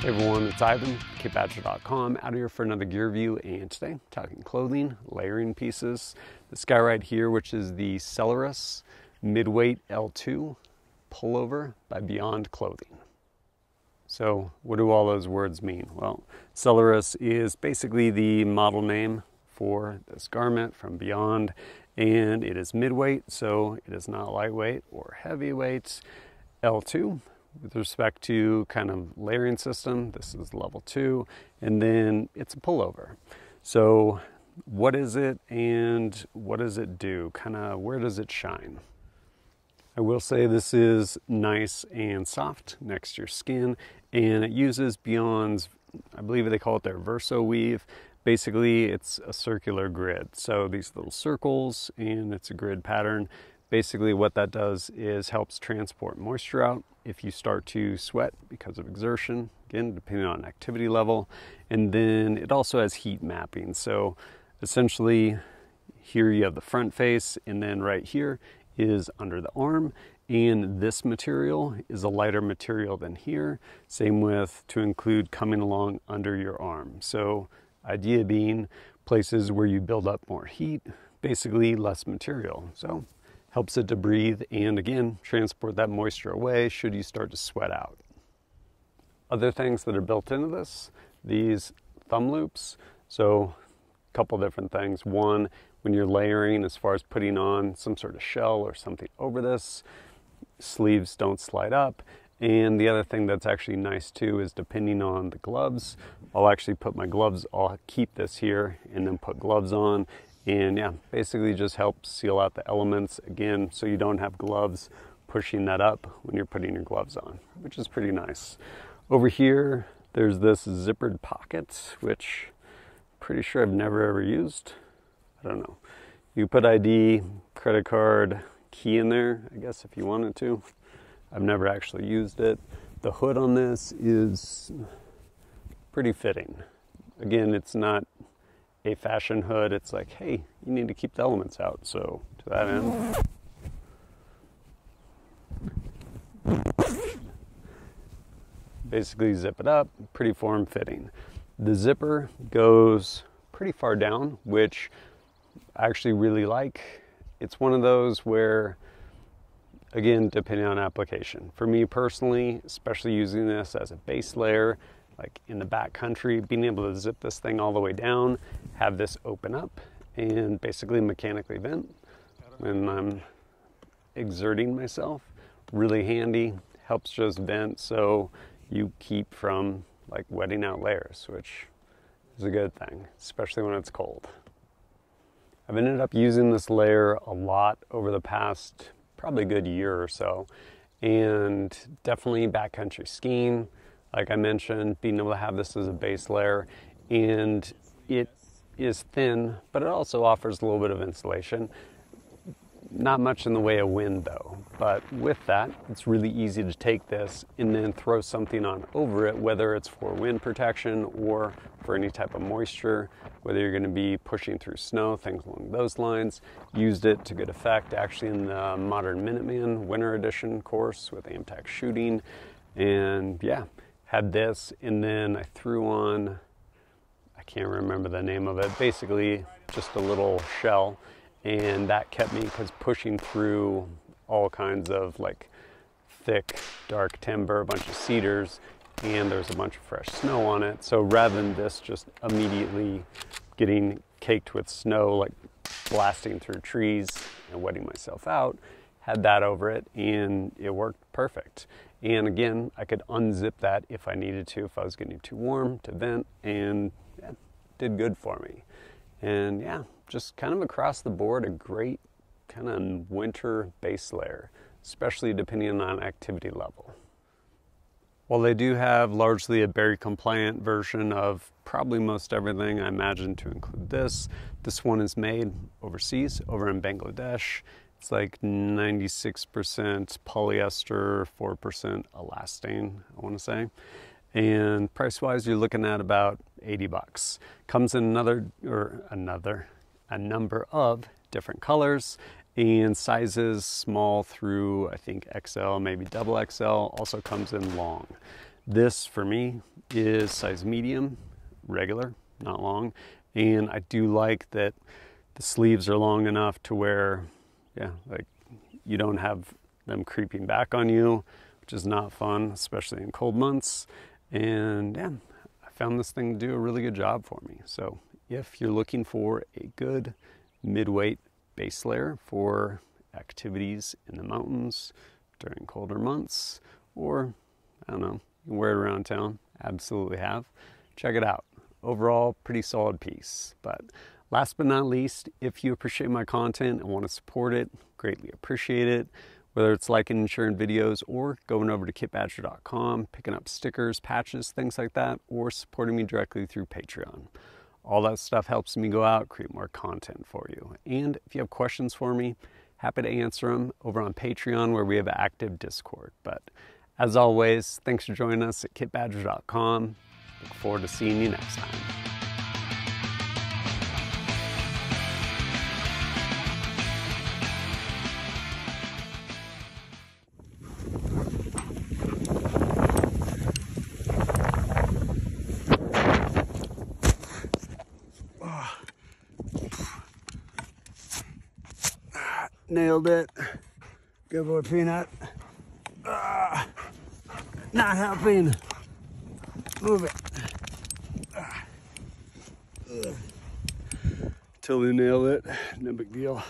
Hey everyone, it's Ivan, KBadger.com, out here for another gear review, and today I'm talking clothing, layering pieces. This guy right here, which is the Celeris Midweight L2 Pullover by Beyond Clothing. So what do all those words mean? Well, Celeris is basically the model name for this garment from Beyond, and it is midweight, so it is not lightweight or heavyweight. L2. With respect to kind of layering system, this is level 2, and then it's a pullover. So what is it and what does it do? Kind of where does it shine? I will say this is nice and soft next to your skin, and it uses Beyond's, I believe they call it their Verso weave. Basically it's a circular grid, so these little circles, and it's a grid pattern. Basically what that does is helps transport moisture out if you start to sweat because of exertion, again, depending on activity level. And then it also has heat mapping. So essentially here you have the front face, and then right here is under the arm. And this material is a lighter material than here. Same with to include coming along under your arm. So idea being places where you build up more heat, basically less material. So helps it to breathe and again transport that moisture away should you start to sweat out. Other things that are built into this, these thumb loops. So a couple different things. One, when you're layering, as far as putting on some sort of shell or something over this, sleeves don't slide up. And the other thing that's actually nice too is depending on the gloves, I'll actually put my gloves, I'll keep this here and then put gloves on. And yeah, basically just helps seal out the elements again, so you don't have gloves pushing that up when you're putting your gloves on, which is pretty nice. Over here, there's this zippered pocket, which I'm pretty sure I've never ever used. I don't know. You put ID, credit card, key in there, I guess if you wanted to. I've never actually used it. The hood on this is pretty fitting. Again, it's not a fashion hood. It's like, hey, you need to keep the elements out. So to that end, basically zip it up, pretty form fitting. The zipper goes pretty far down, which I actually really like. It's one of those where, again, depending on application. For me personally, especially using this as a base layer, like in the backcountry, being able to zip this thing all the way down, have this open up, and basically mechanically vent when I'm exerting myself. Really handy, helps just vent so you keep from like wetting out layers, which is a good thing, especially when it's cold. I've ended up using this layer a lot over the past probably good year or so, and definitely backcountry skiing. Like I mentioned, being able to have this as a base layer, and it is thin, but it also offers a little bit of insulation. Not much in the way of wind though, but with that, it's really easy to take this and then throw something on over it, whether it's for wind protection or for any type of moisture, whether you're going to be pushing through snow, things along those lines. Used it to good effect actually in the Modern Minuteman Winter Edition course with Amtech shooting, and yeah, had this, and then I threw on, I can't remember the name of it, basically just a little shell, and that kept me, because pushing through all kinds of like thick, dark timber, a bunch of cedars, and there's a bunch of fresh snow on it. So rather than this just immediately getting caked with snow, like blasting through trees and wetting myself out, had that over it, and it worked perfect. And again, I could unzip that if I needed to, if I was getting too warm to vent, and yeah, did good for me. And yeah, just kind of across the board, a great kind of winter base layer, especially depending on activity level. While they do have largely a berry compliant version of probably most everything, I imagine to include this. This one is made overseas, over in Bangladesh. It's like 96% polyester, 4% elastane, I want to say. And price-wise, you're looking at about 80 bucks. Comes in a number of different colors and sizes, small through, I think, XL, maybe double XL. Also comes in long. This for me is size medium, regular, not long. And I do like that the sleeves are long enough to where, yeah, like you don't have them creeping back on you, which is not fun, especially in cold months. And yeah, I found this thing to do a really good job for me. So if you're looking for a good midweight base layer for activities in the mountains during colder months, or I don't know, you can wear it around town, absolutely have. Check it out. Overall, pretty solid piece. But last but not least, if you appreciate my content and want to support it, greatly appreciate it. Whether it's liking and sharing videos or going over to kitbadger.com, picking up stickers, patches, things like that, or supporting me directly through Patreon. All that stuff helps me go out, create more content for you. And if you have questions for me, happy to answer them over on Patreon where we have an active Discord. But as always, thanks for joining us at kitbadger.com. Look forward to seeing you next time. Nailed it. Good boy, Peanut. Not helping. Move it. Totally nailed it. No big deal.